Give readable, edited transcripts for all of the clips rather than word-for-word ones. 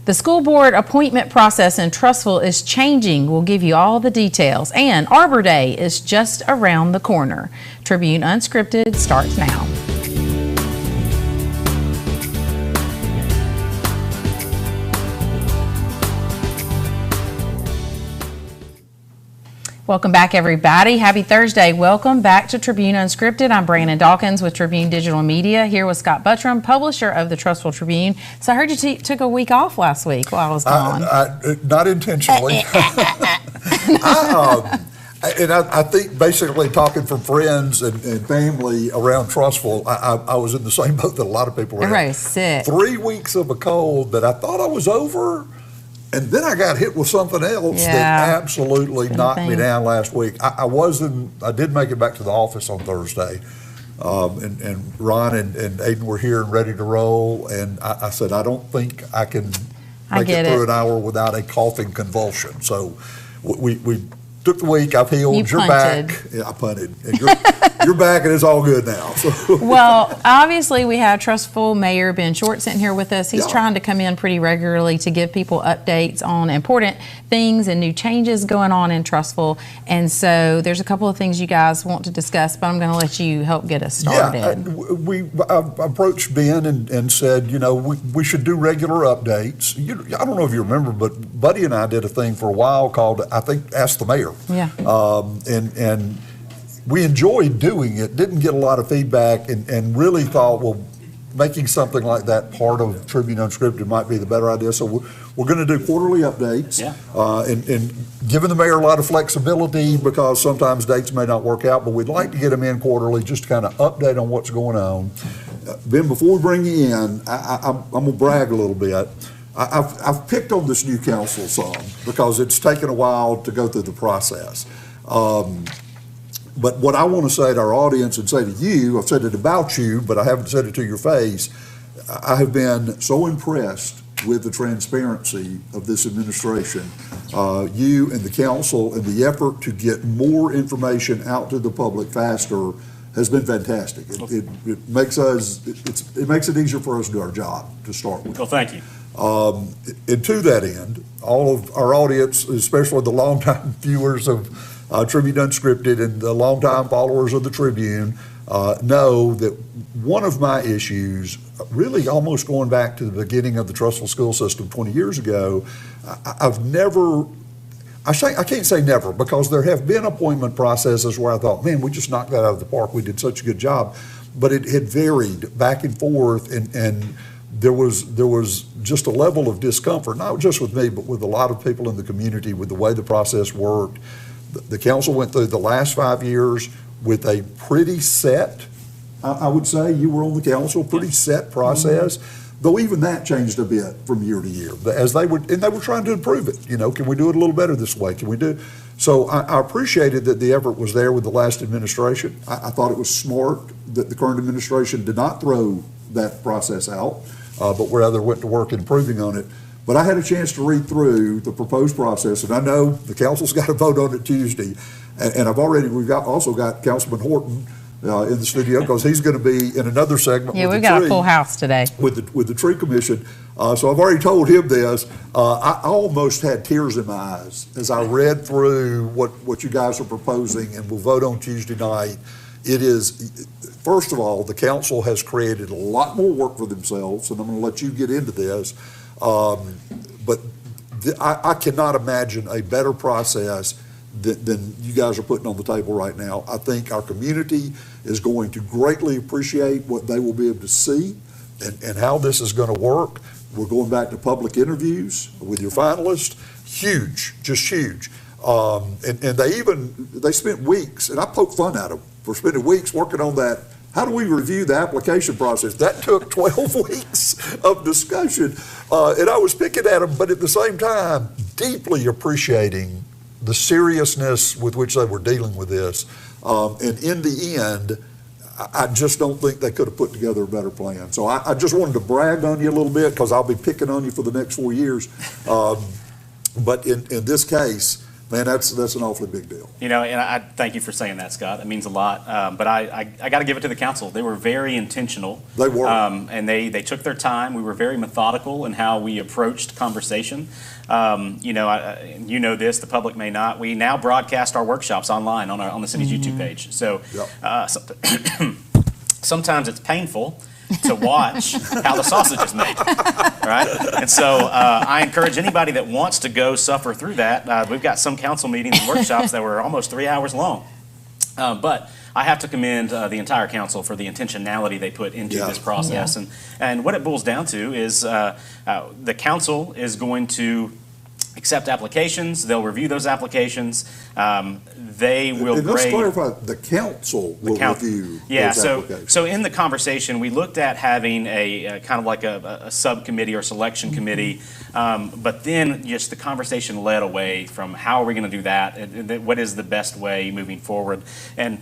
The school board appointment process in Trussville is changing. We'll give you all the details. And Arbor Day is just around the corner. Tribune Unscripted starts now. Welcome back, everybody. Happy Thursday. Welcome back to Tribune Unscripted. I'm Brandon Dawkins with Tribune Digital Media, here with Scott Buttram, publisher of the Trussville Tribune. So I heard you took a week off last week while I was gone. Not intentionally. I think basically talking from friends and family around Trussville, I was in the same boat that a lot of people were in. Everybody's sick. 3 weeks of a cold that I thought I was over. And then I got hit with something else that absolutely knocked me down last week. I did make it back to the office on Thursday, and Ron and Aiden were here and ready to roll. And I said, I don't think I can make it through an hour without a coughing convulsion. So we took the week. I've healed. You're back. Yeah, I punted. And you're back, and it's all good now. So. Well, obviously, we have Trussville Mayor Ben Short sitting here with us. He's trying to come in pretty regularly to give people updates on important things and new changes going on in Trussville. And so there's a couple of things you guys want to discuss, but I'm going to let you help get us started. I approached Ben and said, we should do regular updates. I don't know if you remember, but Buddy and I did a thing for a while called, I think, Ask the Mayor. Yeah. And we enjoyed doing it, didn't get a lot of feedback, and really thought, well, making something like that part of Tribune Unscripted might be the better idea. So we're going to do quarterly updates, and giving the mayor a lot of flexibility because sometimes dates may not work out, but we'd like to get them in quarterly just to kind of update on what's going on. Ben, before we bring you in, I'm going to brag a little bit. I've picked on this new council some because it's taken a while to go through the process. But what I want to say to our audience and say to you, I've said it about you, but I haven't said it to your face. I have been so impressed with the transparency of this administration. You and the council and the effort to get more information out to the public faster has been fantastic. It makes it easier for us to do our job to start with. Well, thank you. And to that end, all of our audience, especially the longtime viewers of Tribune Unscripted and the longtime followers of the Tribune, know that one of my issues, really almost going back to the beginning of the Trussville school system 20 years ago, I can't say never, because there have been appointment processes where I thought, man, we just knocked that out of the park. We did such a good job. But it had varied back and forth, and there was just a level of discomfort, not just with me, but with a lot of people in the community with the way the process worked. The council went through the last 5 years with a pretty set, I would say, you were on the council, pretty set process, though even that changed a bit from year to year. As they were trying to improve it. Can we do it a little better this way? Can we do? So I appreciated that the effort was there with the last administration. I thought it was smart that the current administration did not throw that process out, but rather went to work improving on it. But I had a chance to read through the proposed process, and I know the council's got to vote on it Tuesday. And we've also got Councilman Horton in the studio, because he's going to be in another segment. Yeah, we've got a full house today with the tree commission. So I've already told him this. I almost had tears in my eyes as I read through what you guys are proposing, and we'll vote on Tuesday night. It is, first of all, the council has created a lot more work for themselves, and I'm going to let you get into this. But I cannot imagine a better process than you guys are putting on the table right now. I think our community is going to greatly appreciate what they will be able to see and how this is going to work. We're going back to public interviews with your finalists. Huge, just huge. And they spent weeks, and I poked fun at them for spending weeks working on that. How do we review the application process? That took 12 weeks of discussion. And I was picking at them, but at the same time, deeply appreciating the seriousness with which they were dealing with this. And in the end, I just don't think they could have put together a better plan. So I just wanted to brag on you a little bit, because I'll be picking on you for the next 4 years. But in this case, man, that's an awfully big deal. You know, and I thank you for saying that, Scott. It means a lot. But I got to give it to the council. They were very intentional. They were. And they took their time. We were very methodical in how we approached conversation. You know this, the public may not. We now broadcast our workshops online on the city's YouTube page. So sometimes it's painful to watch how the sausage is made, right? And so I encourage anybody that wants to go suffer through that. We've got some council meetings and workshops that were almost 3 hours long. But I have to commend the entire council for the intentionality they put into this process. And what it boils down to is the council is going to accept applications. They'll review those applications. They will and let's grade. clarify, the council will review those applications. So in the conversation, we looked at having a kind of like a subcommittee or selection committee, but then just the conversation led away from how are we going to do that, and what is the best way moving forward. And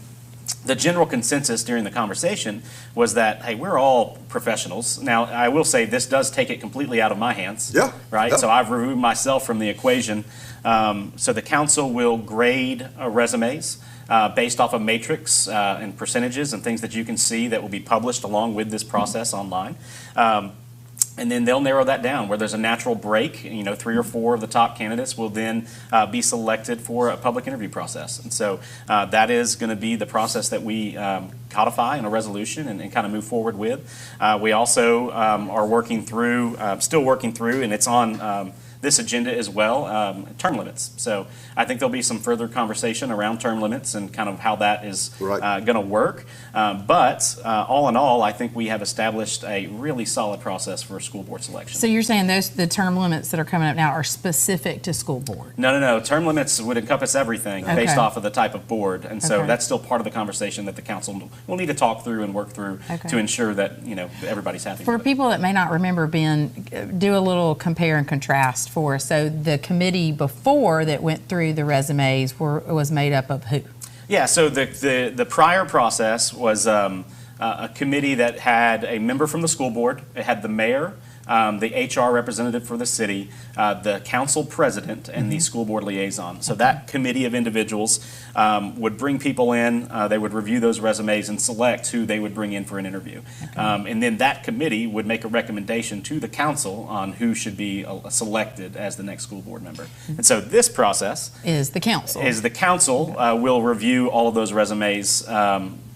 the general consensus during the conversation was that, hey, we're all professionals. Now, I will say this does take it completely out of my hands. Yeah. Right? Yeah. So I've removed myself from the equation. So the council will grade resumes based off a matrix and percentages and things that you can see that will be published along with this process online. And then they'll narrow that down where there's a natural break. 3 or 4 of the top candidates will then be selected for a public interview process. And so that is going to be the process that we codify in a resolution and kind of move forward with. We also are still working through, and it's on this agenda as well, term limits. So I think there'll be some further conversation around term limits and kind of how that is going to work. But all in all, I think we have established a really solid process for school board selection. So you're saying the term limits that are coming up now are specific to school board? No. Term limits would encompass everything based off of the type of board. And so that's still part of the conversation that the council will need to talk through and work through to ensure that, everybody's happy. For people that may not remember, Ben, do a little compare and contrast for us. So the committee before that went through the resumes was made up of who? Yeah, so the prior process was a committee that had a member from the school board. It had the mayor, the HR representative for the city, the council president, and the school board liaison. So that committee of individuals would bring people in, they would review those resumes and select who they would bring in for an interview. And then that committee would make a recommendation to the council on who should be selected as the next school board member. And so this process is the council will review all of those resumes,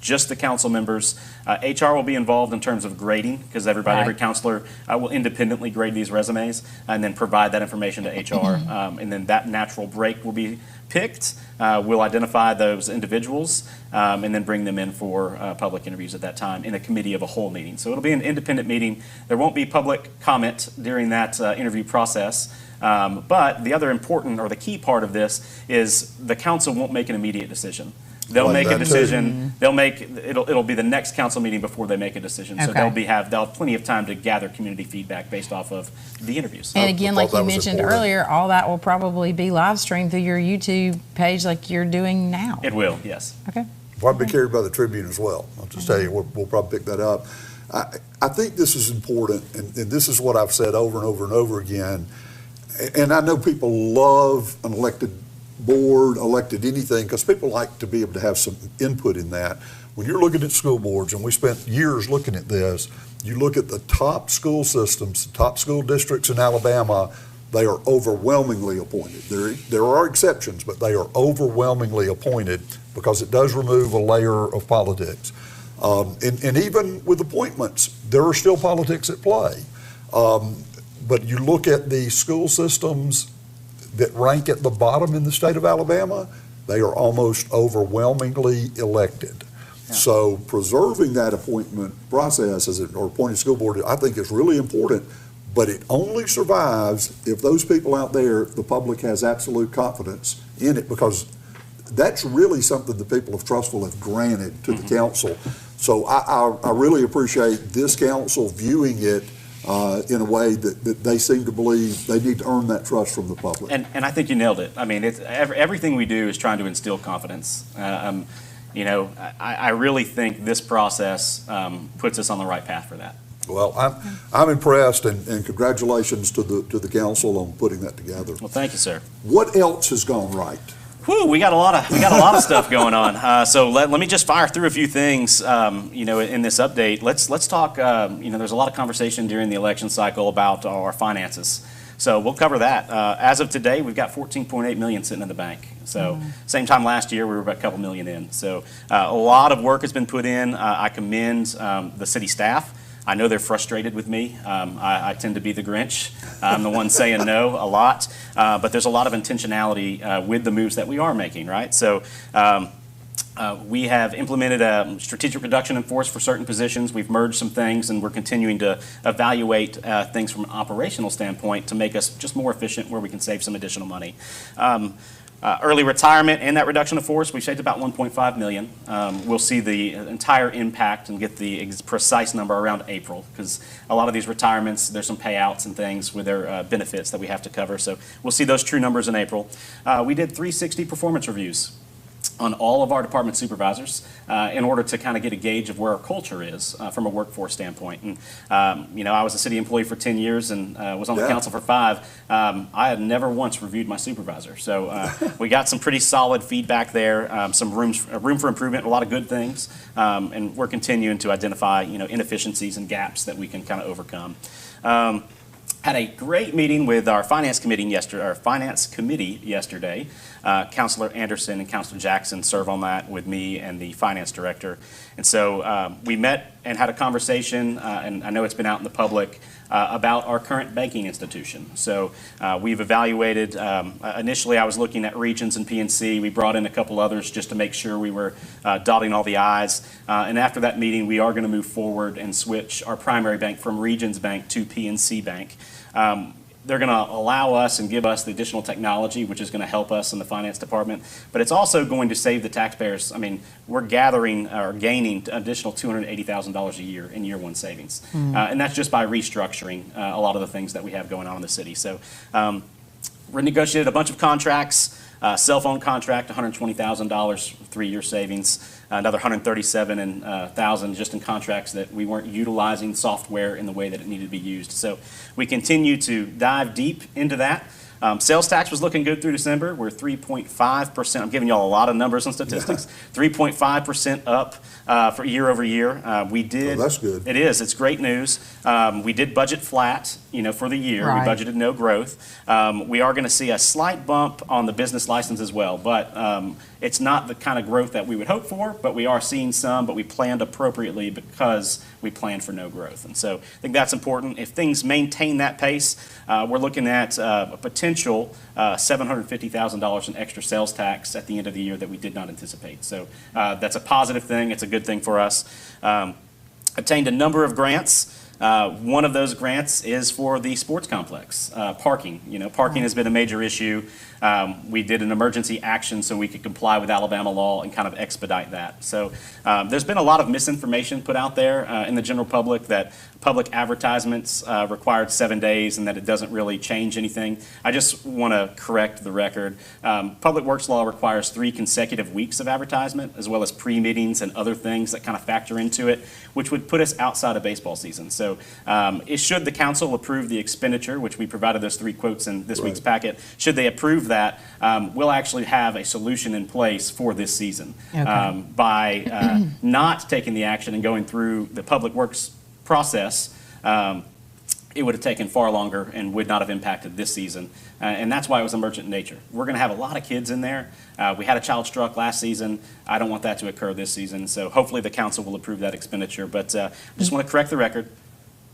just the council members. HR will be involved in terms of grading because every counselor will independently grade these resumes and then provide that information to HR. And then that natural break will be picked. We'll identify those individuals and then bring them in for public interviews at that time in a committee of a whole meeting. So it'll be an independent meeting. There won't be public comment during that interview process. But the other important or the key part of this is the council won't make an immediate decision. They'll make a decision. It'll be the next council meeting before they make a decision. So they'll have plenty of time to gather community feedback based off of the interviews. And again, like you mentioned earlier, all that will probably be live streamed through your YouTube page like you're doing now. It will, yes. Okay. Probably carried by the Tribune as well. I'll just tell you, we'll probably pick that up. I think this is important, and this is what I've said over and over and over again. And I know people love an elected board, elected anything, because people like to be able to have some input in that. When you're looking at school boards, and we spent years looking at this, you look at the top school systems, the top school districts in Alabama, they are overwhelmingly appointed. There are exceptions, but they are overwhelmingly appointed because it does remove a layer of politics. And even with appointments, there are still politics at play. But you look at the school systems that rank at the bottom in the state of Alabama, they are almost overwhelmingly elected. Yeah. So preserving that appointment process or appointed school board, I think is really important, but it only survives if those people out there, the public has absolute confidence in it, because that's really something the people of Trussville have granted to the council. So I really appreciate this council viewing it in a way that they seem to believe they need to earn that trust from the public. And I think you nailed it. I mean, everything we do is trying to instill confidence. I really think this process puts us on the right path for that. Well, I'm impressed, and congratulations to the council on putting that together. Well, thank you, sir. What else has gone right? Whew, we got a lot of stuff going on. So let me just fire through a few things. In this update, let's talk. There's a lot of conversation during the election cycle about our finances. So we'll cover that. As of today, we've got $14.8 million sitting in the bank. So same time last year, we were about a couple million in. So a lot of work has been put in. I commend the city staff. I know they're frustrated with me. I tend to be the Grinch. I'm the one saying no a lot. But there's a lot of intentionality with the moves that we are making, right? So we have implemented a strategic reduction in force for certain positions. We've merged some things, and we're continuing to evaluate things from an operational standpoint to make us just more efficient where we can save some additional money. Early retirement and that reduction of force, we've saved about $1.5 million. We'll see the entire impact and get the precise number around April, because a lot of these retirements, there's some payouts and things with their benefits that we have to cover. So we'll see those true numbers in April. We did 360 performance reviews on all of our department supervisors in order to kind of get a gauge of where our culture is from a workforce standpoint. And, I was a city employee for 10 years and was on the council for 5. I had never once reviewed my supervisor. So we got some pretty solid feedback there, some room for improvement, a lot of good things. And we're continuing to identify, inefficiencies and gaps that we can kind of overcome. Had a great meeting with our finance committee yesterday. Councilor Anderson and Councilor Jackson serve on that with me and the finance director. And so we met and had a conversation, and I know it's been out in the public, about our current banking institution. So we've evaluated, initially I was looking at Regions and PNC. We brought in a couple others just to make sure we were dotting all the I's. And after that meeting, we are going to move forward and switch our primary bank from Regions Bank to PNC Bank. They're going to allow us and give us the additional technology, which is going to help us in the finance department. But it's also going to save the taxpayers. I mean, we're gaining additional $280,000 a year in year one savings. And that's just by restructuring a lot of the things that we have going on in the city. So renegotiated a bunch of contracts. Cell phone contract, $120,000, 3-year savings. Another $137,000 just in contracts that we weren't utilizing software in the way that it needed to be used. So we continue to dive deep into that. Sales tax was looking good through December. We're 3.5%. I'm giving y'all a lot of numbers and statistics. 3.5% up for year over year. We did. Oh, that's good. It is. It's great news. We did budget flat, for the year. Right. We budgeted no growth. We are going to see a slight bump on the business license as well, but it's not the kind of growth that we would hope for, but we are seeing some, but we planned appropriately because we planned for no growth. And so I think that's important. If things maintain that pace, we're looking at a potential $750,000 in extra sales tax at the end of the year that we did not anticipate. So that's a positive thing. It's a good thing for us. Obtained a number of grants. One of those grants is for the sports complex, parking. Parking has been a major issue. We did an emergency action so we could comply with Alabama law and kind of expedite that. So there's been a lot of misinformation put out there in the general public that public advertisements required 7 days and that it doesn't really change anything. I just want to correct the record. Public Works law requires 3 consecutive weeks of advertisement, as well as pre-meetings and other things that kind of factor into it, which would put us outside of baseball season. So should the council approve the expenditure, which we provided those 3 quotes in this week's packet, should they approve that, we'll actually have a solution in place for this season. Okay. By not taking the action and going through the Public Works process, it would have taken far longer and would not have impacted this season. And that's why it was emergent in nature. We're going to have a lot of kids in there. We had a child struck last season. I don't want that to occur this season. So hopefully the council will approve that expenditure. But I just want to correct the record.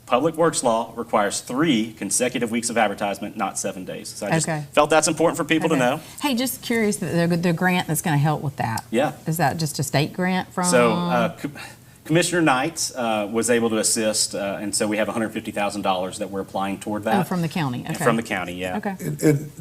Public Works law requires 3 consecutive weeks of advertisement, not 7 days. So I just felt that's important for people to know. Hey, just curious, the grant that's going to help with that. Yeah. Is that just a state grant from? So Commissioner Knight was able to assist, and so we have $150,000 that we're applying toward that. Oh, from the county. Okay. From the county, yeah. Okay. And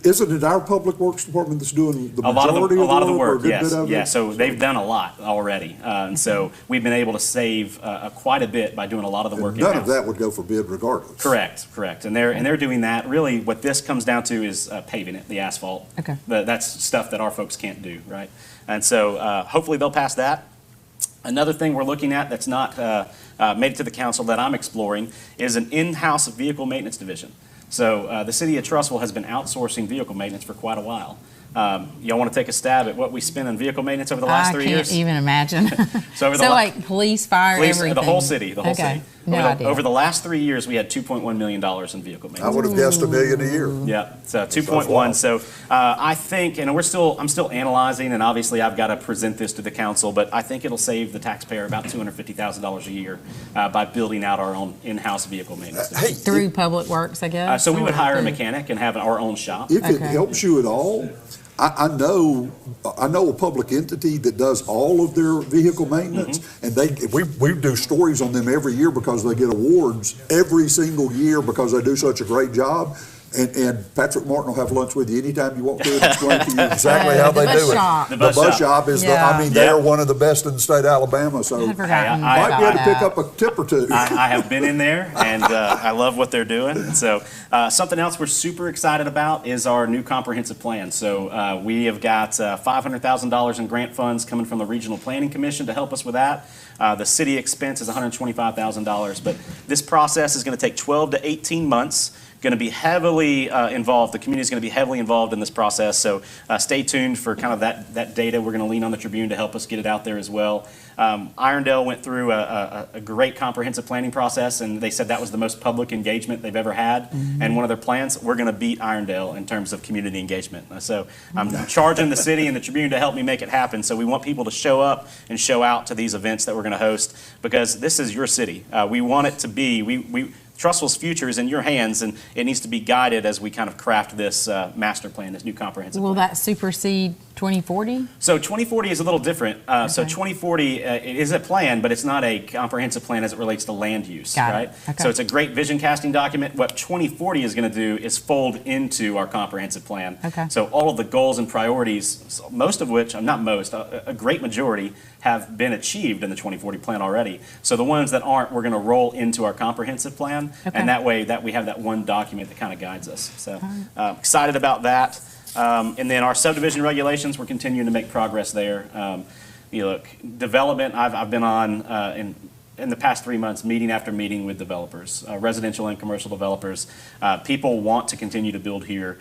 isn't it our Public Works department that's doing the majority a lot of the work? or a good Yes, bit of yeah. it? So they've done a lot already, and so we've been able to save quite a bit by doing a lot of the work. None of that would go for bid regardless. Correct, and they're doing that. Really, what this comes down to is paving it, the asphalt. Okay. That's stuff that our folks can't do, right? And so hopefully they'll pass that. Another thing we're looking at that's not made it to the council that I'm exploring is an in-house vehicle maintenance division. So the city of Trussville has been outsourcing vehicle maintenance for quite a while. Y'all want to take a stab at what we spend on vehicle maintenance over the last 3 years? I can't even imagine. So like police, fire, everything? The whole city, Okay. No idea. Over the last 3 years, we had $2.1 million in vehicle maintenance. I would have guessed $1 million a year. Yeah, so 2.1. So I think, and I'm still analyzing, and obviously I've got to present this to the council, but I think it'll save the taxpayer about $250,000 a year by building out our own in-house vehicle maintenance. Through Public Works, I guess? So we would hire a mechanic and have our own shop. If it helps you at all, I know a public entity that does all of their vehicle maintenance, and we do stories on them every year because they get awards every single year because they do such a great job. And Patrick Martin will have lunch with you anytime you walk through and explain to you exactly how they do it. The bus shop is, they are one of the best in the state of Alabama, so you might be able to pick up a tip or two. I have been in there, and I love what they're doing. So something else we're super excited about is our new comprehensive plan. So we have got $500,000 in grant funds coming from the Regional Planning Commission to help us with that. The city expense is $125,000, but this process is going to take 12 to 18 months. Going to be heavily involved. The community is going to be heavily involved in this process. So stay tuned for kind of that data. We're going to lean on the Tribune to help us get it out there as well. Irondale went through a great comprehensive planning process, and they said that was the most public engagement they've ever had. And one of their plans, we're going to beat Irondale in terms of community engagement. So I'm charging the city and the Tribune to help me make it happen. So we want people to show up and show out to these events that we're going to host because this is your city. We want it to be, Trussville's future is in your hands, and it needs to be guided as we kind of craft this master plan, this new comprehensive plan. Will that supersede 2040? So 2040 is a little different. So 2040 it is a plan, but it's not a comprehensive plan as it relates to land use, right? So it's a great vision casting document. What 2040 is going to do is fold into our comprehensive plan. So all of the goals and priorities, most of which, not most, a great majority have been achieved in the 2040 plan already. So the ones that aren't, we're going to roll into our comprehensive plan, and that way that we have that one document that kind of guides us. So excited about that. And then our subdivision regulations, we're continuing to make progress there. Look, development, I've been on in the past 3 months, meeting after meeting with developers, residential and commercial developers. People want to continue to build here.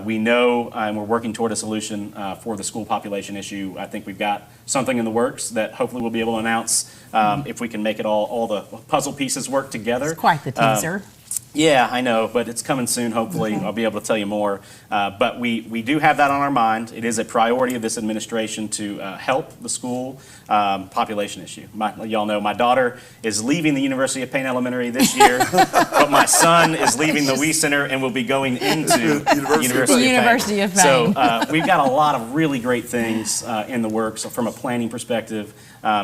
We know, and we're working toward a solution for the school population issue. I think we've got something in the works that hopefully we'll be able to announce if we can make it all the puzzle pieces work together. It's quite the teaser. Yeah, I know, but it's coming soon, hopefully. I'll be able to tell you more. But we do have that on our mind. It is a priority of this administration to help the school population issue. Y'all know my daughter is leaving the University of Payne Elementary this year, but my son is leaving the Wee Center and will be going into University of Payne. So we've got a lot of really great things in the works from a planning perspective.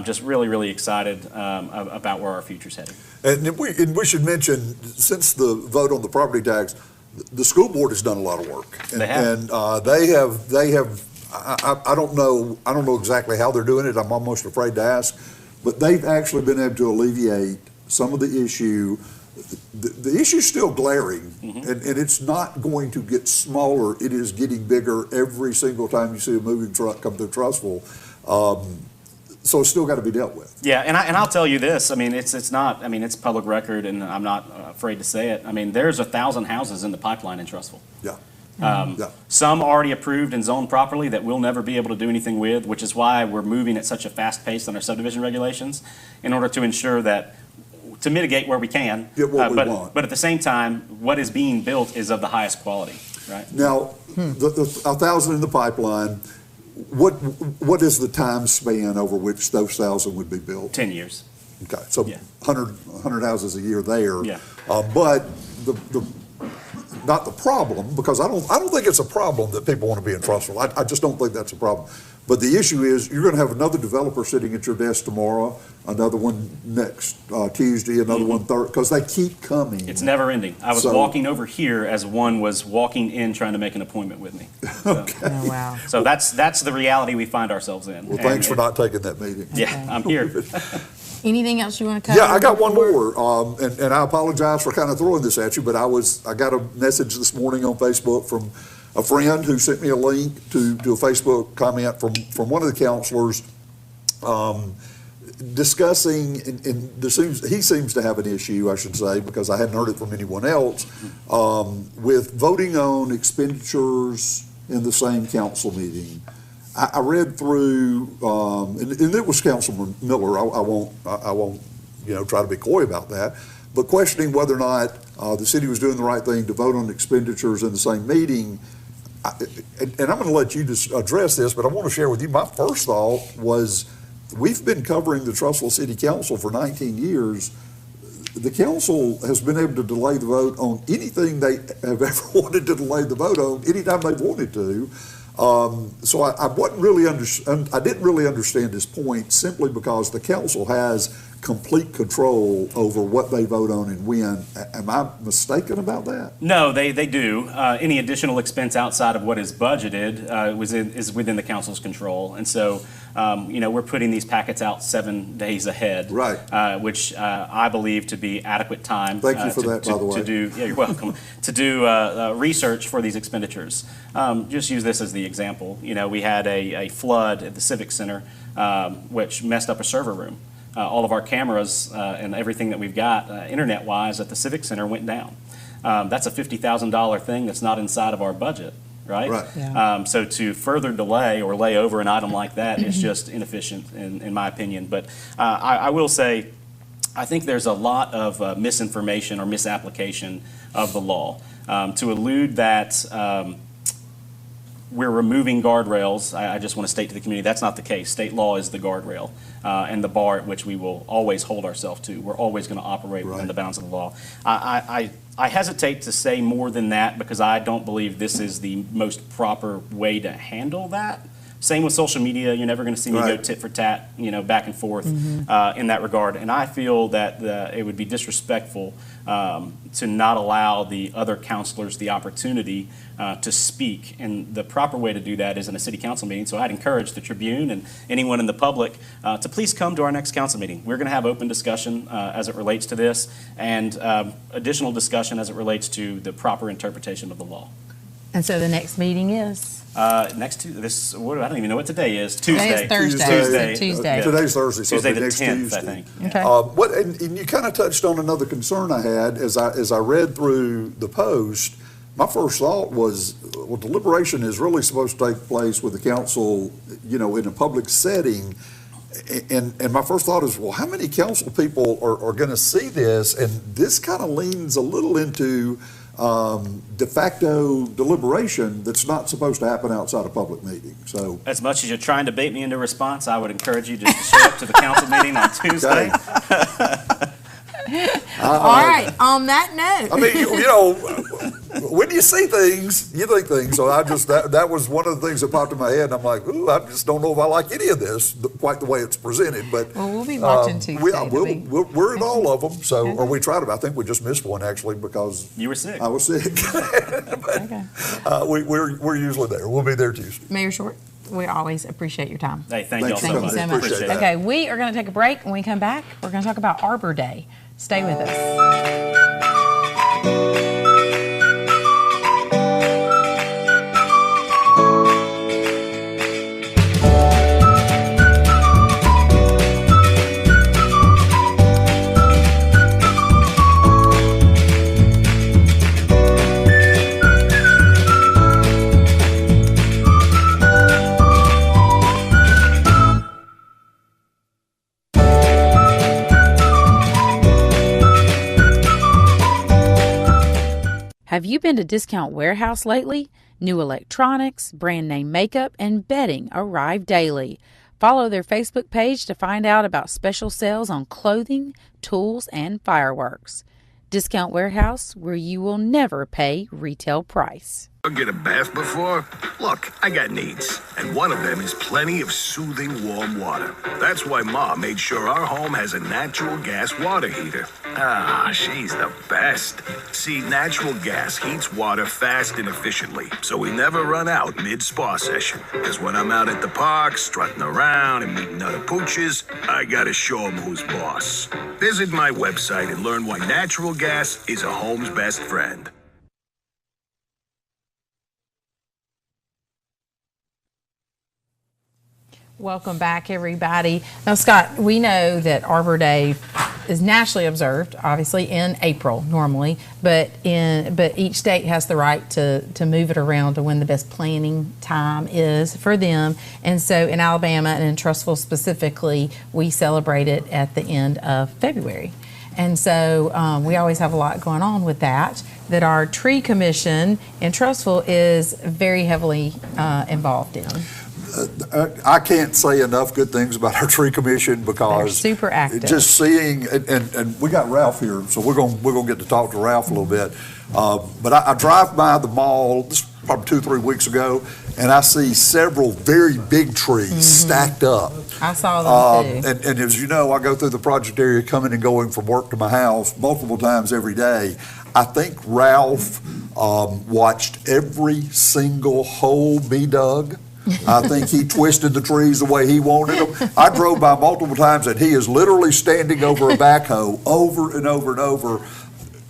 Just really, really excited about where our future's heading. And we should mention, since the vote on the property tax, the school board has done a lot of work. And they have. And they have. I don't know exactly how they're doing it. I'm almost afraid to ask, but they've actually been able to alleviate some of the issue. The issue's still glaring, and it's not going to get smaller. It is getting bigger every single time you see a moving truck come through Trussville. So it's still got to be dealt with. Yeah, and I'll tell you this. I mean, it's not. I mean, it's public record, and I'm not afraid to say it. I mean, there's 1,000 houses in the pipeline in Trussville. Yeah. Some already approved and zoned properly that we'll never be able to do anything with, which is why we're moving at such a fast pace on our subdivision regulations, in order to ensure that to mitigate where we can. Get what we want. But at the same time, what is being built is of the highest quality. Right. Now, the 1,000 in the pipeline. What is the time span over which those 1,000 would be built? 10 years. Okay, so 100 houses a year there. Yeah. But not the problem, because I don't think it's a problem that people want to be in Trussville. I just don't think that's a problem. But the issue is you're going to have another developer sitting at your desk tomorrow, another one next Tuesday, another one Thursday, because they keep coming. It's never ending. I was walking over here as one was walking in trying to make an appointment with me. So, okay. Oh, wow. So that's the reality we find ourselves in. Well, thanks for not taking that meeting. Yeah, I'm here. Anything else you want to cover? Yeah, I got one more, and I apologize for kind of throwing this at you, but I got a message this morning on Facebook from a friend who sent me a link to a Facebook comment from one of the counselors. discussing, and he seems to have an issue, I should say, because I hadn't heard it from anyone else, with voting on expenditures in the same council meeting. I read through, and it was Councilman Miller. I won't, try to be coy about that, but questioning whether or not the city was doing the right thing to vote on expenditures in the same meeting. And I'm going to let you just address this, but I want to share with you my first thought was we've been covering the Trussville City Council for 19 years. The council has been able to delay the vote on anything they have ever wanted to delay the vote on anytime they've wanted to. So I wasn't really I didn't really understand his point simply because the council has complete control over what they vote on and when. Am I mistaken about that? No, they do. Any additional expense outside of what is budgeted is within the council's control. And so, we're putting these packets out 7 days ahead, right? Which I believe to be adequate time. Thank you for that, by the way. You're welcome. To do research for these expenditures. Just use this as the example. We had a flood at the Civic Center, which messed up a server room. All of our cameras and everything that we've got internet-wise at the Civic Center went down. That's a $50,000 thing that's not inside of our budget, right? Right. Yeah. So to further delay or lay over an item like that is just inefficient in my opinion. But I will say, I think there's a lot of misinformation or misapplication of the law. To elude that we're removing guardrails, I just want to state to the community that's not the case. State law is the guardrail and the bar at which we will always hold ourselves to. We're always going to operate within the bounds of the law. I hesitate to say more than that because I don't believe this is the most proper way to handle that. Same with social media. You're never going to see me go tit for tat, back and forth in that regard. And I feel that it would be disrespectful to not allow the other counselors the opportunity to speak. And the proper way to do that is in a city council meeting. So I'd encourage the Tribune and anyone in the public to please come to our next council meeting. We're going to have open discussion as it relates to this and additional discussion as it relates to the proper interpretation of the law. And so the next meeting is? Next to this, I don't even know what today is. Tuesday. Today is Thursday. Tuesday. Today's Thursday, so Tuesday the next 10th, Tuesday. I think. Okay. And you kind of touched on another concern I had as I read through the post. My first thought was, well, deliberation is really supposed to take place with the council, in a public setting. And my first thought is, well, how many council people are going to see this? And this kind of leans a little into de facto deliberation that's not supposed to happen outside a public meeting. So, as much as you're trying to bait me into response, I would encourage you just to show up to the council meeting on Tuesday. All right. On that note, I mean, when you see things, you think things. So that was one of the things that popped in my head. And I'm like, ooh, I just don't know if I like any of this quite the way it's presented. But well, we'll be watching Tuesday. We're in all of them. So, or we tried. I think we just missed one actually because you were sick. I was sick. But we're usually there. We'll be there Tuesday. Mayor Short, we always appreciate your time. Hey, thank you so so much. much. Appreciate that. Okay, we are going to take a break. When we come back, we're going to talk about Arbor Day. Stay with us. Have you been to Discount Warehouse lately? New electronics, brand name makeup, and bedding arrive daily. Follow their Facebook page to find out about special sales on clothing, tools, and fireworks. Discount Warehouse, where you will never pay retail price. Get a bath before? Look, I got needs, and one of them is plenty of soothing warm water. That's why Ma made sure our home has a natural gas water heater. Ah, she's the best. See, natural gas heats water fast and efficiently, so we never run out mid-spa session. Because when I'm out at the park, strutting around and meeting other pooches, I gotta show 'em who's boss. Visit my website and learn why natural gas is a home's best friend. Welcome back, everybody. Now, Scott, we know that Arbor Day is nationally observed, obviously, in April normally, but each state has the right to move it around to when the best planning time is for them. And so in Alabama and in Trussville specifically, we celebrate it at the end of February. And so we always have a lot going on with that our tree commission in Trussville is very heavily involved in. I can't say enough good things about our tree commission because they're super active. Just seeing, and we got Ralph here, so we're gonna get to talk to Ralph a little bit. But I drive by the mall, this is probably 2-3 weeks ago, and I see several very big trees stacked up. I saw them too. And as you know, I go through the project area coming and going from work to my house multiple times every day. I think Ralph watched every single hole be dug. I think he twisted the trees the way he wanted them. I drove by multiple times and he is literally standing over a backhoe over and over and over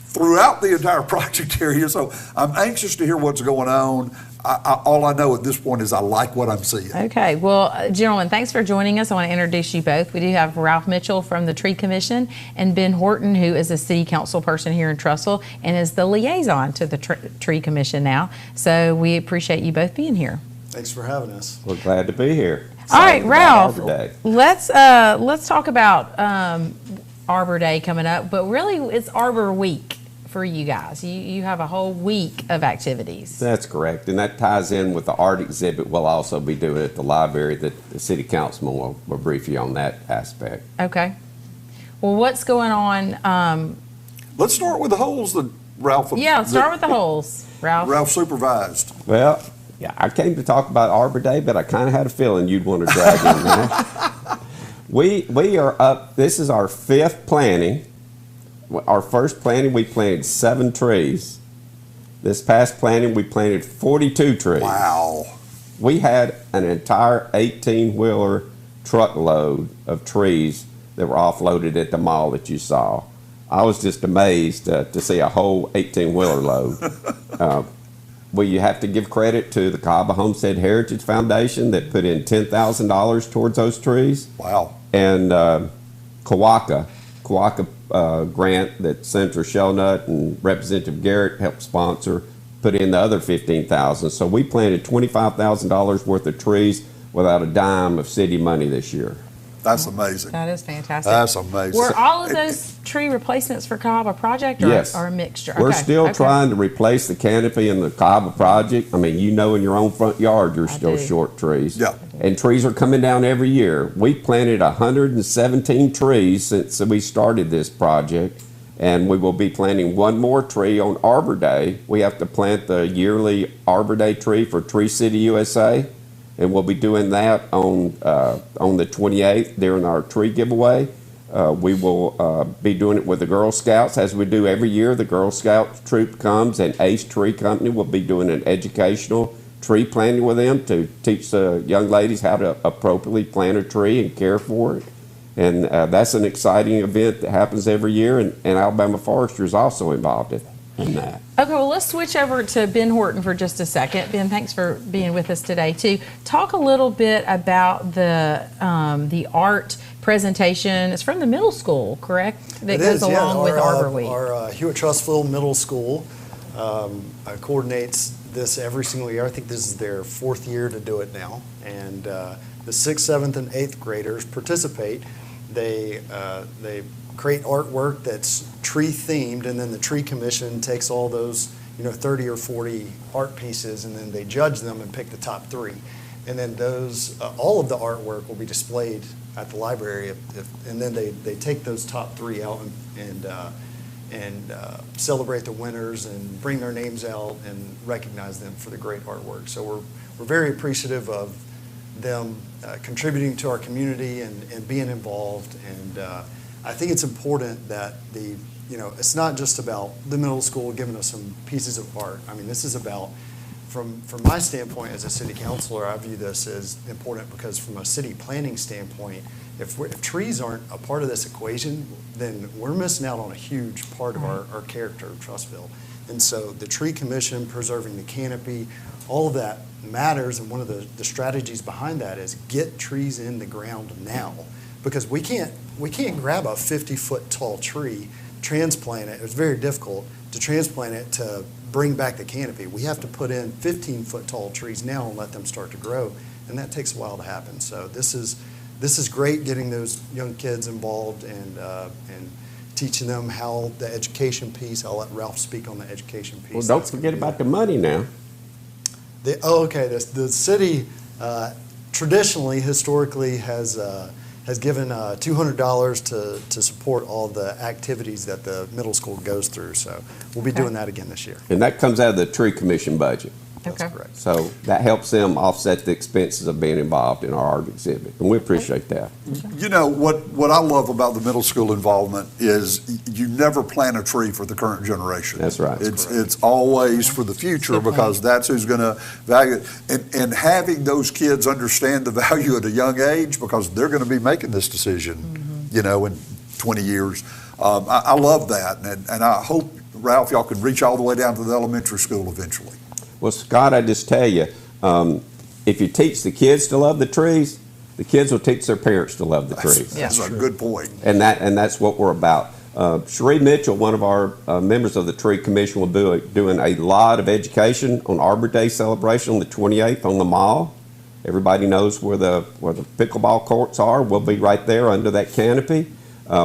throughout the entire project area. So I'm anxious to hear what's going on. All I know at this point is I like what I'm seeing. Okay, well, gentlemen, thanks for joining us. I want to introduce you both. We do have Ralph Mitchell from the Tree Commission and Ben Horton, who is a city council person here in Trussville and is the liaison to the Tree Commission now. So we appreciate you both being here. Thanks for having us. We're glad to be here. All right, Ralph, Arbor Day. let's talk about Arbor Day coming up, but really it's Arbor Week for you guys. You have a whole week of activities. That's correct, and that ties in with the art exhibit we'll also be doing at the library that the city councilman will brief you on that aspect. Okay. Well, what's going on? Let's start with the holes that Ralph. Yeah, let's start with the holes, Ralph. Ralph supervised. Well, yeah, I came to talk about Arbor Day, but I kind of had a feeling you'd want to drag in there. We are up. This is our 5th planting. Our first planting, we planted 7 trees. This past planting, we planted 42 trees. Wow. We had an entire 18-wheeler truckload of trees that were offloaded at the mall that you saw. I was just amazed to see a whole 18-wheeler load. We have to give credit to the Cahaba Homestead Heritage Foundation that put in $10,000 towards those trees. Wow. And Kawaka grant that Senator Shelnut and Representative Garrett helped sponsor put in the other $15,000. So we planted $25,000 worth of trees without a dime of city money this year. That's amazing. That is fantastic. That's amazing. Were all of those tree replacements for Cahaba project or, yes. or a mixture? We're okay. still okay. trying to replace the canopy in the Cahaba project. I mean, you know in your own front yard you're still short trees. Yeah. And trees are coming down every year. We planted 117 trees since we started this project, and we will be planting 1 more tree on Arbor Day. We have to plant the yearly Arbor Day tree for Tree City USA. And we'll be doing that on the 28th during our tree giveaway. We will be doing it with the Girl Scouts as we do every year. The Girl Scout troop comes and Ace Tree Company will be doing an educational tree planting with them to teach the young ladies how to appropriately plant a tree and care for it. And that's an exciting event that happens every year, and Alabama Forestry is also involved in that. Okay, well, let's switch over to Ben Horton for just a second. Ben, thanks for being with us today, too. Talk a little bit about the art presentation. It's from the middle school, correct? That goes along with Arbor Week. Our Hewitt-Trussville Middle School coordinates this every single year. I think this is their 4th year to do it now. And the 6th, 7th, and 8th graders participate. They create artwork that's tree themed, and then the Tree Commission takes all those 30 or 40 art pieces, and then they judge them and pick the top 3. And then those all of the artwork will be displayed at the library, and then they take those top 3 out and celebrate the winners and bring their names out and recognize them for the great artwork. So we're very appreciative of them contributing to our community and being involved. And I think it's important that it's not just about the middle school giving us some pieces of art. I mean, this is about from my standpoint as a city councilor, I view this as important because from a city planning standpoint, if trees aren't a part of this equation, then we're missing out on a huge part of our character of Trussville. And so the tree commission, preserving the canopy, all of that matters, and one of the strategies behind that is get trees in the ground now, because we can't grab a 50-foot tall tree, transplant it. It's very difficult to transplant it to bring back the canopy. We have to put in 15-foot tall trees now and let them start to grow, and that takes a while to happen. So this is great, getting those young kids involved and teaching them how the education piece. I'll let Ralph speak on the education piece. Well, don't forget about the money now. The city traditionally, historically, has given $200 to support all the activities that the middle school goes through. So we'll be doing that again this year. And that comes out of the tree commission budget. That's correct. So that helps them offset the expenses of being involved in our art exhibit, and we appreciate that. You know, what I love about the middle school involvement is you never plant a tree for the current generation. That's right. It's always for the future, because that's who's going to value it. And having those kids understand the value at a young age, because they're going to be making this decision, you know, in 20 years. I love that, and I hope, Ralph, y'all can reach all the way down to the elementary school eventually. Well, Scott, I just tell you, if you teach the kids to love the trees, the kids will teach their parents to love the trees. That's a good point. And that's what we're about. Cherie Mitchell, one of our members of the Tree Commission, will be doing a lot of education on Arbor Day celebration on the 28th on the mall. Everybody knows where the pickleball courts are. We'll be right there under that canopy.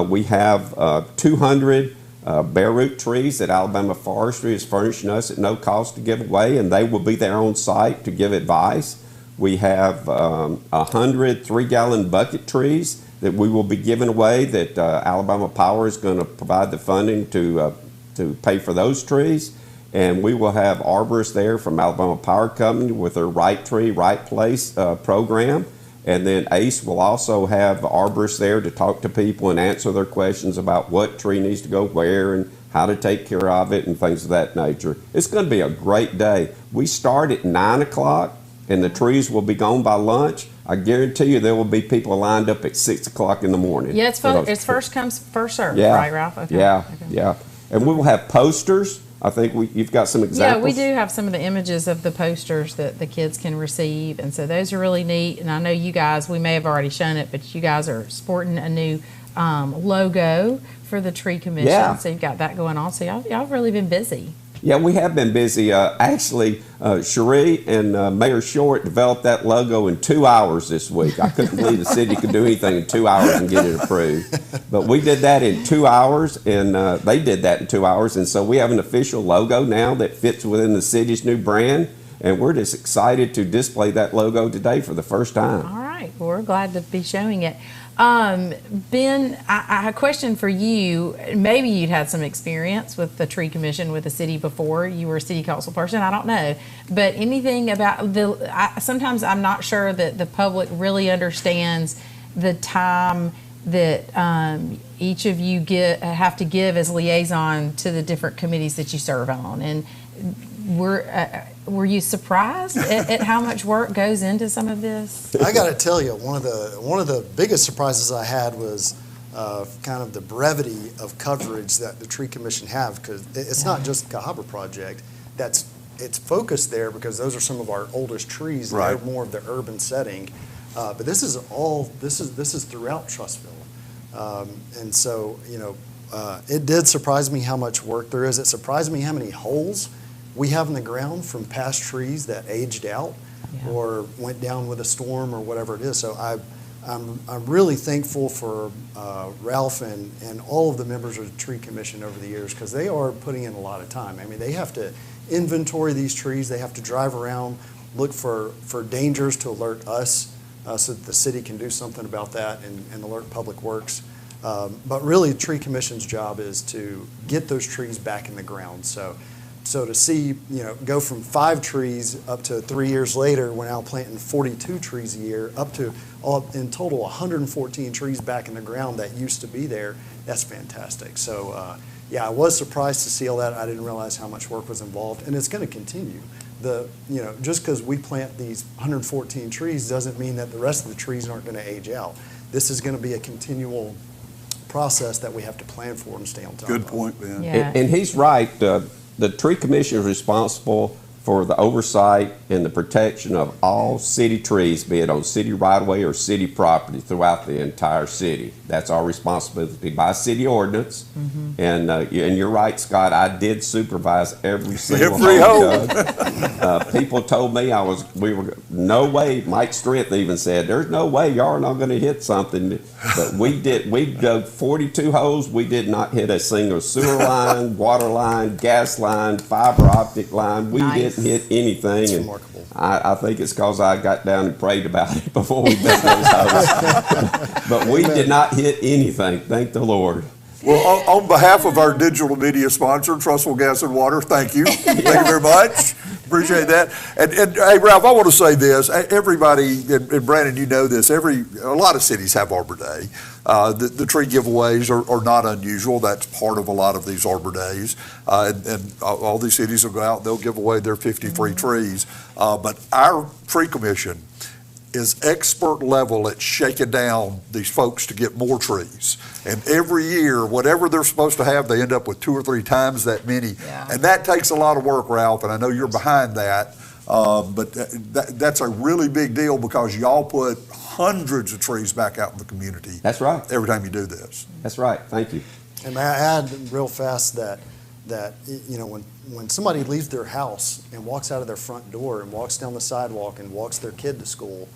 We have 200 bare root trees that Alabama Forestry is furnishing us at no cost to give away, and they will be there on site to give advice. We have 100 3-gallon bucket trees that we will be giving away, that Alabama Power is going to provide the funding to pay for those trees. And we will have arborists there from Alabama Power Company with their Right Tree, Right Place program. And then ACE will also have arborists there to talk to people and answer their questions about what tree needs to go where and how to take care of it and things of that nature. It's going to be a great day. We start at 9 o'clock and the trees will be gone by lunch. I guarantee you there will be people lined up at 6 o'clock in the morning. Yeah, it's first comes, first served, yeah. Right, Ralph? Okay. Yeah, okay. yeah. And we will have posters. I think you've got some examples. Yeah, we do have some of the images of the posters that the kids can receive, and so those are really neat. And I know you guys, we may have already shown it, but you guys are sporting a new logo for the Tree Commission. Yeah. So you've got that going on. So y'all have really been busy. Yeah, we have been busy. Actually, Cherie and Mayor Short developed that logo in 2 hours this week. I couldn't believe the city could do anything in 2 hours and get it approved. But we did that in 2 hours, and they did that in 2 hours. And so we have an official logo now that fits within the city's new brand. And we're just excited to display that logo today for the first time. All right. Well, we're glad to be showing it. Ben, I have a question for you. Maybe you'd had some experience with the Tree Commission with the city before. You were a city council person. I don't know. But anything about sometimes I'm not sure that the public really understands the time that each of you have to give as liaison to the different committees that you serve on. And were you surprised at how much work goes into some of this? I got to tell you, one of the biggest surprises I had was kind of the brevity of coverage that the Tree Commission have, because it's not just the Arbor project. It's focused there because those are some of our oldest trees. Right. They're more of the urban setting, but this is throughout Trussville, and so it did surprise me how much work there is. It surprised me how many holes we have in the ground from past trees that aged out or went down with a storm or whatever it is. So I'm really thankful for Ralph and all of the members of the Tree Commission over the years, because they are putting in a lot of time. I mean, they have to inventory these trees. They have to drive around, look for dangers to alert us so that the city can do something about that and alert Public Works. But really, Tree Commission's job is to get those trees back in the ground. So to see, go from 5 trees up to 3 years later, we're now planting 42 trees a year, up to in total 114 trees back in the ground that used to be there. That's fantastic. So yeah, I was surprised to see all that. I didn't realize how much work was involved, and it's going to continue. Just because we plant these 114 trees doesn't mean that the rest of the trees aren't going to age out. This is going to be a continual process that we have to plan for and stay on top of. Good point, Ben. Yeah. And he's right. The tree commission is responsible for the oversight and the protection of all city trees, be it on city right-of-way or city property throughout the entire city. That's our responsibility by city ordinance. And you're right, Scott, I did supervise every single home dug. People told me no way, Mike Strength even said, there's no way y'all are not going to hit something. But we dug 42 holes. We did not hit a single sewer line, water line, gas line, fiber optic line. We didn't hit anything. It's and remarkable. I think it's because I got down and prayed about it before we dug those holes. But we did not hit anything, thank the Lord. Well, on behalf of our digital media sponsor, Trussville Gas and Water, thank you. Thank you very much. Appreciate that. And hey, Ralph, I want to say this. Everybody, and Brandon, you know this, a lot of cities have Arbor Day. The tree giveaways are not unusual. That's part of a lot of these Arbor Days. And all these cities will go out, they'll give away their 50 free trees. But our tree commission is expert level at shaking down these folks to get more trees. And every year, whatever they're supposed to have, they end up with 2 or 3 times that many. Yeah. And that takes a lot of work, Ralph, and I know you're behind that. But that's a really big deal because y'all put hundreds of trees back out in the community. That's right. Every time you do this. That's right. Thank you. And may I add real fast that when somebody leaves their house and walks out of their front door and walks down the sidewalk and walks their kid to school,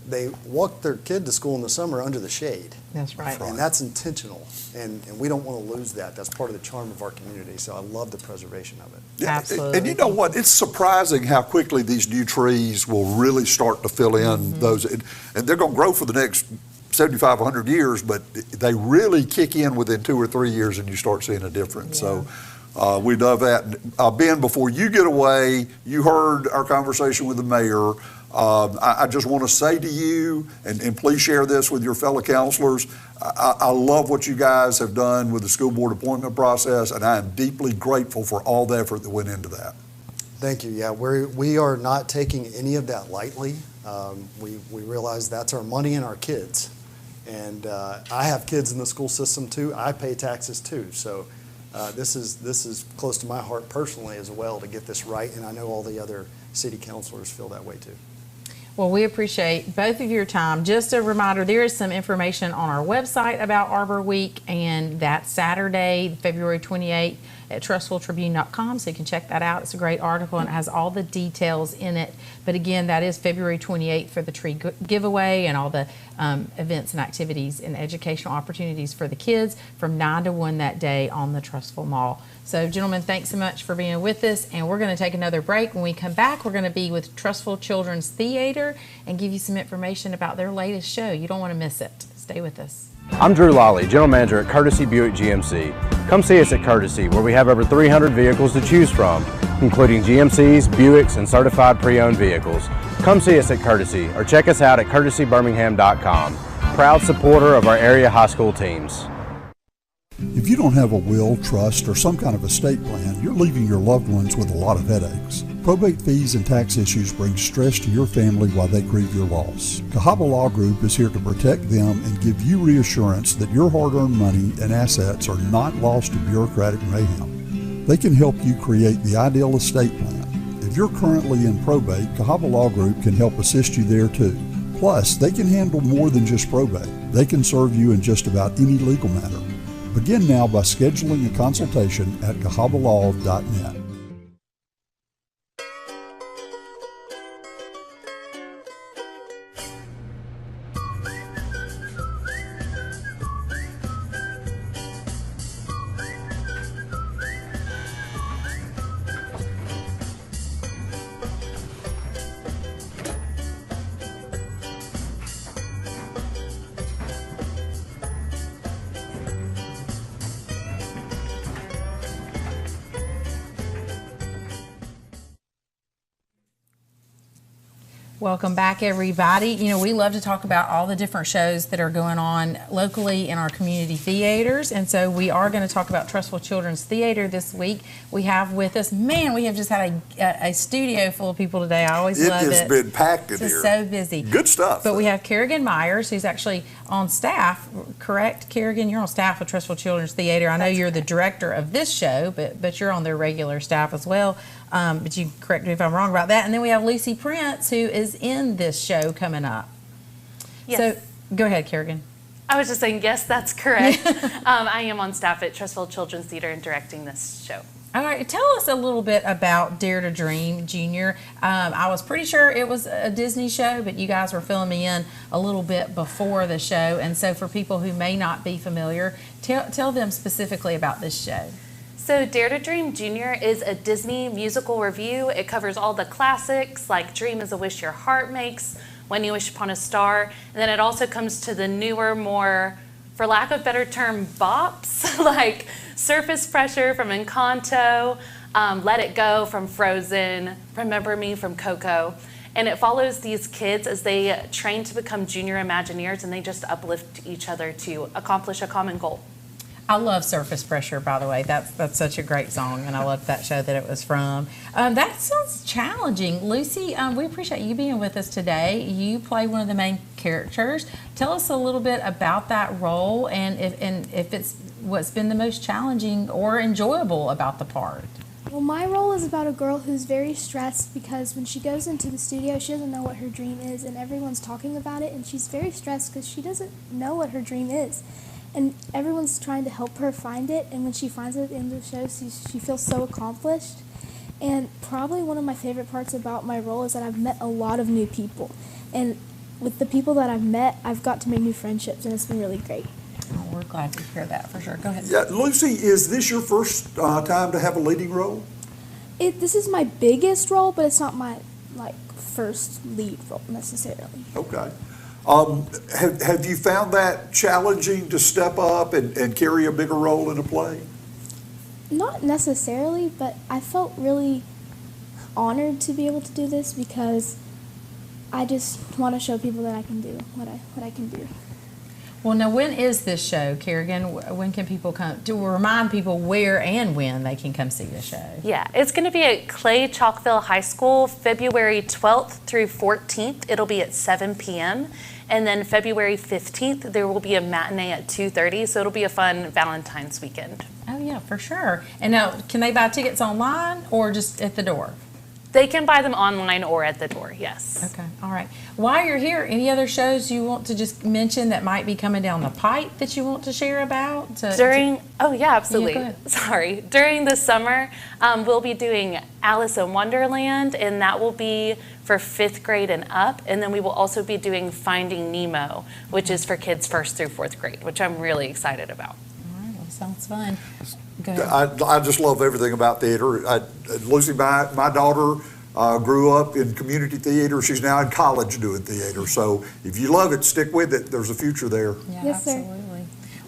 they walk their kid to school in the summer under the shade. That's right. And that's intentional. And we don't want to lose that. That's part of the charm of our community. So I love the preservation of it. Yeah, Absolutely. and you know what? It's surprising how quickly these new trees will really start to fill in those. And they're going to grow for the next 75, 100 years, but they really kick in within 2 or 3 years and you start seeing a difference. Yeah. So we love that. Ben, before you get away, you heard our conversation with the mayor. I just want to say to you, and please share this with your fellow counselors, I love what you guys have done with the school board appointment process, and I am deeply grateful for all the effort that went into that. Thank you. Yeah, we are not taking any of that lightly. We realize that's our money and our kids. And I have kids in the school system too. I pay taxes too. So this is close to my heart personally as well to get this right. And I know all the other city councilors feel that way too. Well, we appreciate both of your time. Just a reminder, there is some information on our website about Arbor Week, and that's Saturday, February 28th at TrussvilleTribune.com, so you can check that out. It's a great article, and it has all the details in it. But again, that is February 28th for the tree giveaway and all the events and activities and educational opportunities for the kids from 9 to 1 that day on the Trussville Mall. So, gentlemen, thanks so much for being with us, and we're going to take another break. When we come back, we're going to be with Trussville Children's Theater and give you some information about their latest show. You don't want to miss it. Stay with us. I'm Drew Lawley, General Manager at Courtesy Buick GMC. Come see us at Courtesy, where we have over 300 vehicles to choose from, including GMCs, Buicks, and certified pre-owned vehicles. Come see us at Courtesy or check us out at courtesybirmingham.com. Proud supporter of our area high school teams. If you don't have a will, trust, or some kind of estate plan, you're leaving your loved ones with a lot of headaches. Probate fees and tax issues bring stress to your family while they grieve your loss. Cahaba Law Group is here to protect them and give you reassurance that your hard-earned money and assets are not lost to bureaucratic mayhem. They can help you create the ideal estate plan. If you're currently in probate, Cahaba Law Group can help assist you there too. Plus, they can handle more than just probate. They can serve you in just about any legal matter. Begin now by scheduling a consultation at cahabalaw.net. Welcome back, everybody. You know, we love to talk about all the different shows that are going on locally in our community theaters, and so we are going to talk about Trussville Children's Theater this week. We have with us, man, we have just had a studio full of people today. I always love it. It has been packed in It's here. so busy. Good stuff. But we have Kerrigan Myers, who's actually on staff, correct? Kerrigan, you're on staff with Trussville Children's Theater. I know you're the director of this show, but you're on their regular staff as well. But you can correct me if I'm wrong about that. And then we have Lucy Prince, who is in this show coming up. Yes. So go ahead, Kerrigan. I was just saying, yes, that's correct. I am on staff at Trussville Children's Theater and directing this show. All right, tell us a little bit about Dare to Dream Junior. I was pretty sure it was a Disney show, but you guys were filling me in a little bit before the show. And so for people who may not be familiar, tell them specifically about this show. So Dare to Dream Junior is a Disney musical review. It covers all the classics like Dream is a Wish Your Heart Makes, When You Wish Upon a Star, and then it also comes to the newer, more, for lack of a better term, bops, like Surface Pressure from Encanto, Let It Go from Frozen, Remember Me from Coco. And it follows these kids as they train to become junior Imagineers, and they just uplift each other to accomplish a common goal. I love Surface Pressure, by the way. That's such a great song, and I love that show that it was from. That sounds challenging. Lucy, we appreciate you being with us today. You play one of the main characters. Tell us a little bit about that role and if it's what's been the most challenging or enjoyable about the part. Well, my role is about a girl who's very stressed because when she goes into the studio, she doesn't know what her dream is, and everyone's talking about it, and she's very stressed because she doesn't know what her dream is. And everyone's trying to help her find it, and when she finds it at the end of the show, she feels so accomplished. And probably one of my favorite parts about my role is that I've met a lot of new people. And with the people that I've met, I've got to make new friendships, and it's been really great. Oh, we're glad to hear that for sure. Go ahead. Yeah, Lucy, is this your first time to have a leading role? This is my biggest role, but it's not my first lead role necessarily. Okay. Have you found that challenging to step up and carry a bigger role in a play? Not necessarily, but I felt really honored to be able to do this because I just want to show people that I can do what I can do. Well, now, when is this show, Kerrigan? When can people come? To remind people where and when they can come see the show. Yeah, it's going to be at Clay Chalkville High School, February 12th through 14th. It'll be at 7 p.m. And then February 15th, there will be a matinee at 2:30, so it'll be a fun Valentine's weekend. Oh, yeah, for sure. And now, can they buy tickets online or just at the door? They can buy them online or at the door, yes. Okay, all right. While you're here, any other shows you want to just mention that might be coming down the pipe that you want to share about? Oh yeah, absolutely. Yeah, go ahead. Sorry. During the summer, we'll be doing Alice in Wonderland, and that will be for 5th grade and up. And then we will also be doing Finding Nemo, which is for kids 1st through 4th grade, which I'm really excited about. All right, well, sounds fun. Go ahead. I just love everything about theater. Lucy, my daughter grew up in community theater. She's now in college doing theater. So if you love it, stick with it. There's a future there. Yeah, Yes, sir. absolutely.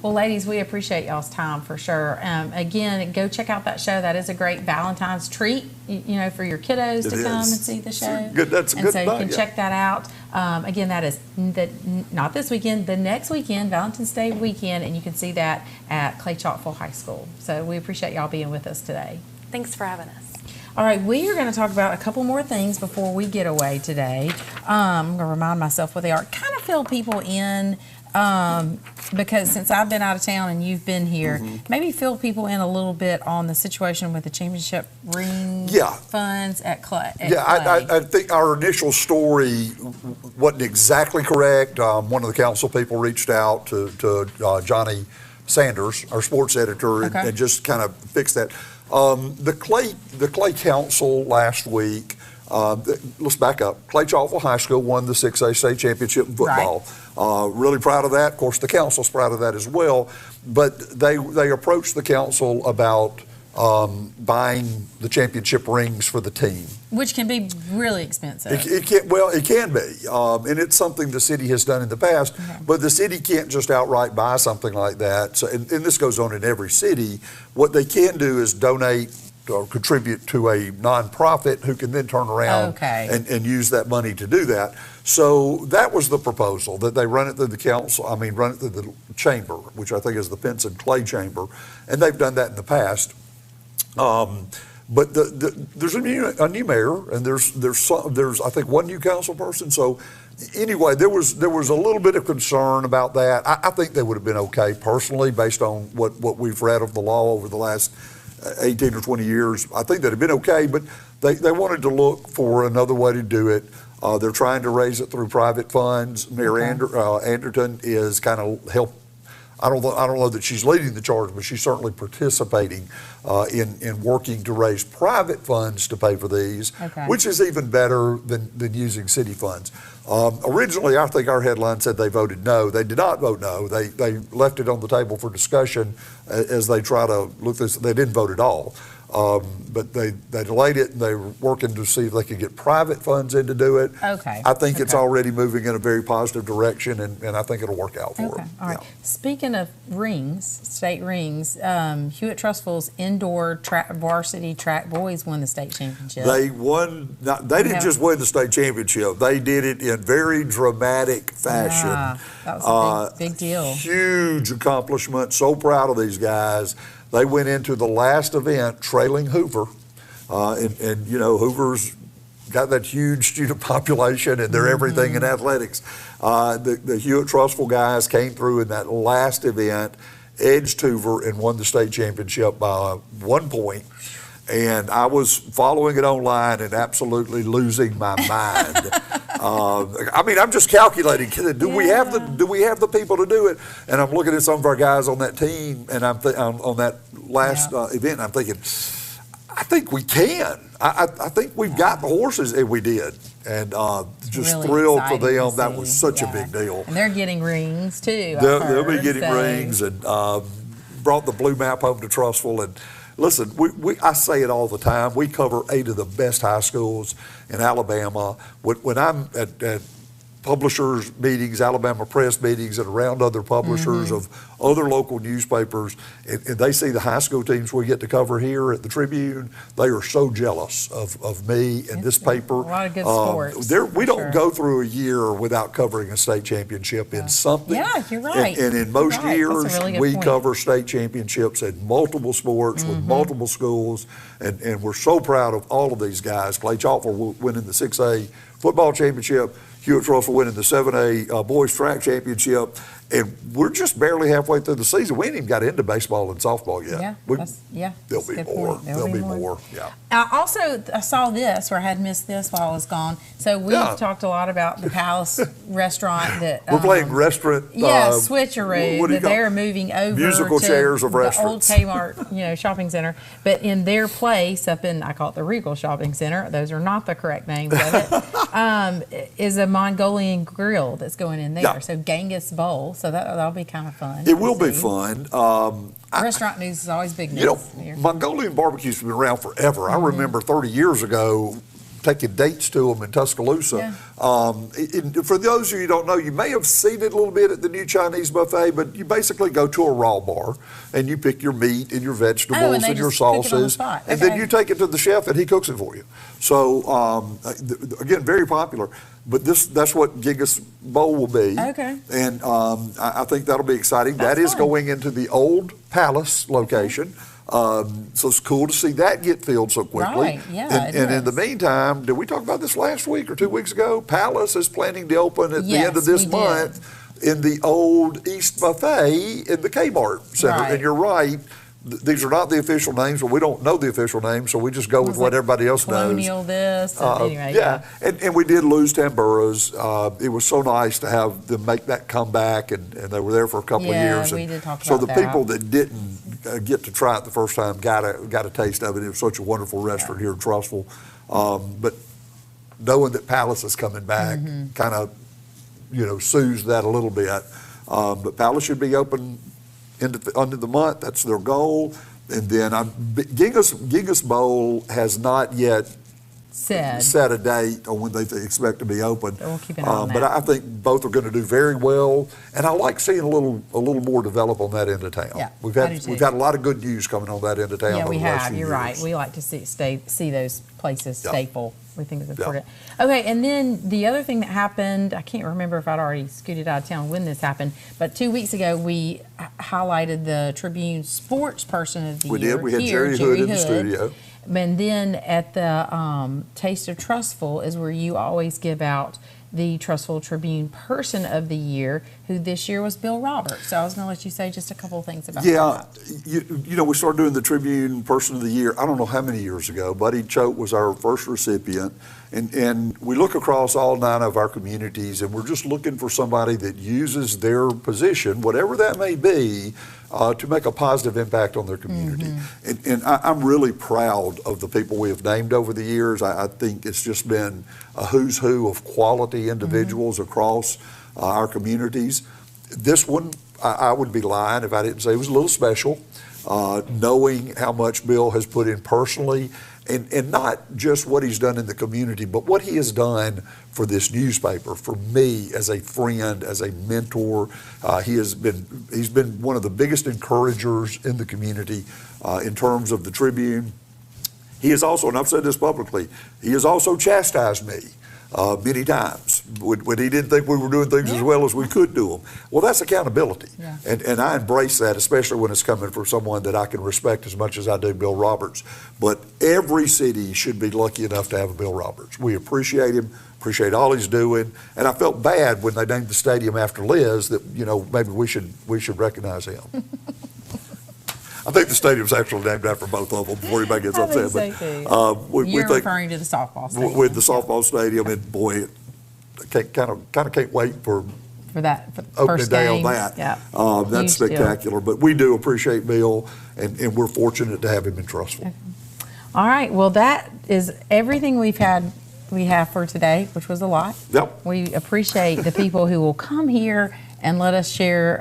Well, ladies, we appreciate y'all's time for sure. Again, go check out that show. That is a great Valentine's treat, for your kiddos to come and see the show. That's a and good so you thought, can yeah. check that out. Again, that is not this weekend, the next weekend, Valentine's Day weekend, and you can see that at Clay Chalkville High School. So we appreciate y'all being with us today. Thanks for having us. All right, we are going to talk about a couple more things before we get away today. I'm going to remind myself what they are. Kind of fill people in because since I've been out of town and you've been here, maybe fill people in a little bit on the situation with the championship ring funds at Clay. I think our initial story wasn't exactly correct. One of the council people reached out to Johnny Sanders, our sports editor, and just kind of fixed that. The Clay Council last week, let's back up. Clay Chalkville High School won the 6A state championship in football. Really proud of that. Of course, the council's proud of that as well. But they approached the council about buying the championship rings for the team. Which can be really expensive. It can be, and it's something the city has done in the past, but the city can't just outright buy something like that. So, and this goes on in every city. What they can do is donate or contribute to a nonprofit who can then turn around and use that money to do that. So that was the proposal, that they run it through the council, run it through the chamber, which I think is the Pinson Clay Chamber, and they've done that in the past. But there's a new mayor, and there's I think one new council person. So anyway, there was a little bit of concern about that. I think they would have been okay personally, based on what we've read of the law over the last 18 or 20 years. I think that'd have been okay, but they wanted to look for another way to do it. They're trying to raise it through private funds. Mayor Anderton is kind of help. I don't know that she's leading the charge, but she's certainly participating in working to raise private funds to pay for these, which is even better than using city funds. Originally, I think our headline said they voted no. They did not vote no. They left it on the table for discussion as they try to look this. They didn't vote at all. But they delayed it, and they were working to see if they could get private funds in to do it. I think it's already moving in a very positive direction, and I think it'll work out for them. All right. Speaking of rings, state rings, Hewitt Trussville's indoor varsity track boys won the state championship. They won. They didn't just win the state championship. They did it in very dramatic fashion. Yeah, that was a big deal. Huge accomplishment. So proud of these guys. They went into the last event trailing Hoover, and Hoover's got that huge student population, and they're everything in athletics. The Hewitt Trussville guys came through in that last event, edged Hoover, and won the state championship by 1 point. And I was following it online and absolutely losing my mind. I'm just calculating. Do we have the people to do it? And I'm looking at some of our guys on that team, and I'm on that last event. And I'm thinking, I think we can. I think we've got the horses, and we did. And just really thrilled for them. To that see. was such a big deal. And they're getting rings too. They'll be getting rings, and brought the blue map home to Trussville. And listen, I say it all the time. We cover 8 of the best high schools in Alabama. When I'm at publishers meetings, Alabama Press meetings, and around other publishers of other local newspapers, and they see the high school teams we get to cover here at the Tribune, they are so jealous of me and this paper. A lot of good sports. We don't go through a year without covering a state championship in something. Yeah, you're right. And in most years, really we point. cover state championships in multiple sports with multiple schools, and we're so proud of all of these guys. Clay Chalford winning the 6A football championship, Hewitt Trussville winning the 7A boys track championship, and we're just barely halfway through the season. We ain't even got into baseball and softball yet. There'll be more. There'll be more. Yeah. I saw this, or I had missed this while I was gone. So we've talked a lot about the Palace restaurant that we're playing restaurant. Switcheroo. That they're moving over musical to chairs of the restaurants. old Kmart, shopping center. But in their place up in, I call it the Regal Shopping Center. Those are not the correct names of it. Is a Mongolian grill that's going in there. So Genghis Bowl. So that'll be kind of fun. It will be fun. Restaurant news is always big news. Mongolian barbecue's been around forever. I remember 30 years ago taking dates to them in Tuscaloosa. For those of you who don't know, you may have seen it a little bit at the new Chinese buffet, but you basically go to a raw bar and you pick your meat and your vegetables and your sauces, and then you take it to the chef and he cooks it for you. So again, very popular. But that's what Genghis Bowl will be. And I think that'll be exciting. That is going into the old Palace location. So it's cool to see that get filled so quickly. Right, yeah, and in the meantime, did we talk about this last week or 2 weeks ago? Palace is planning to open at the end of this month in the old East Buffet in the Kmart Center. And you're right. These are not the official names, but we don't know the official names, so we just go with what everybody else knows. Colonial this, anyway. And we did lose Tamburas. It was so nice to have them make that comeback, and they were there for a couple of years. We did talk so about the people that didn't get to try it the first time got a taste of it. It was such a wonderful restaurant here in Trussville. But knowing that Palace is coming back kind of, soothes that a little bit. But Palace should be open under the month. That's their goal. And then Genghis Bowl has not yet set a date on when they expect to be open. So we'll keep an eye on But that. I think both are going to do very well, and I like seeing a little more develop on that end of town. Yeah, We've I do had too. a lot of good news coming on that end of town. Yeah, over we the last have. few You're years. right. We like to see those places Yeah. stay full. We think it's important. Okay, and then the other thing that happened, I can't remember if I'd already scooted out of town when this happened, but 2 weeks ago we highlighted the Tribune Sports Person of the We Year. did. We had here, Jerry Hood in the studio. And then at the Taste of Trussville is where you always give out the Trussville Tribune Person of the Year, who this year was Bill Roberts. So I was going to let you say just a couple of things about Yeah, that. you know, we started doing the Tribune Person of the Year, I don't know how many years ago. Buddy Choate was our first recipient. And we look across all 9 of our communities, and we're just looking for somebody that uses their position, whatever that may be, to make a positive impact on their community. And I'm really proud of the people we have named over the years. I think it's just been a who's who of quality individuals across our communities. This one, I would be lying if I didn't say it was a little special, knowing how much Bill has put in personally, and not just what he's done in the community, but what he has done for this newspaper, for me as a friend, as a mentor. He's been one of the biggest encouragers in the community in terms of the Tribune. He has also, and I've said this publicly, he has also chastised me many times when he didn't think we were doing things as well as we could do them. Well, that's accountability. Yeah. And I embrace that, especially when it's coming from someone that I can respect as much as I do Bill Roberts. But every city should be lucky enough to have a Bill Roberts. We appreciate him, appreciate all he's doing. And I felt bad when they named the stadium after Liz that, you know, maybe we should recognize him. I think the stadium's actually named after both of them before anybody gets upset. You're referring to the softball stadium. With the softball stadium, and boy, kind of can't wait for that opening first day game. on that. Yeah. That's Huge deal. spectacular. But we do appreciate Bill, and we're fortunate to have him in Trussville. All right. Well, that is everything we have for today, which was a lot. Yep. We appreciate the people who will come here and let us share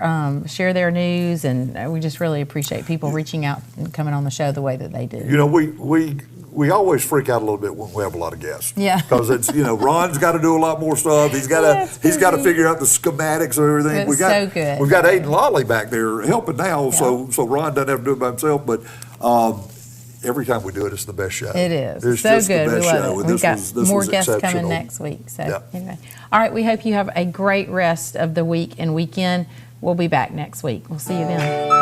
their news, and we just really appreciate people reaching out and coming on the show the way that they do. You know, we always freak out a little bit when we have a lot of guests. Yeah. Because it's, you know, Ron's got to do a lot more stuff. He's got to figure out the schematics and everything. It's so good. We've got Aiden Lawley back there helping now, so Ron doesn't have to do it by himself. But every time we do it, it's the best show. It is. It's so just good. the best We love show. it. And We've got this more was guests coming exceptional. next week. So Yeah. anyway. All right. We hope you have a great rest of the week and weekend. We'll be back next week. We'll see you then.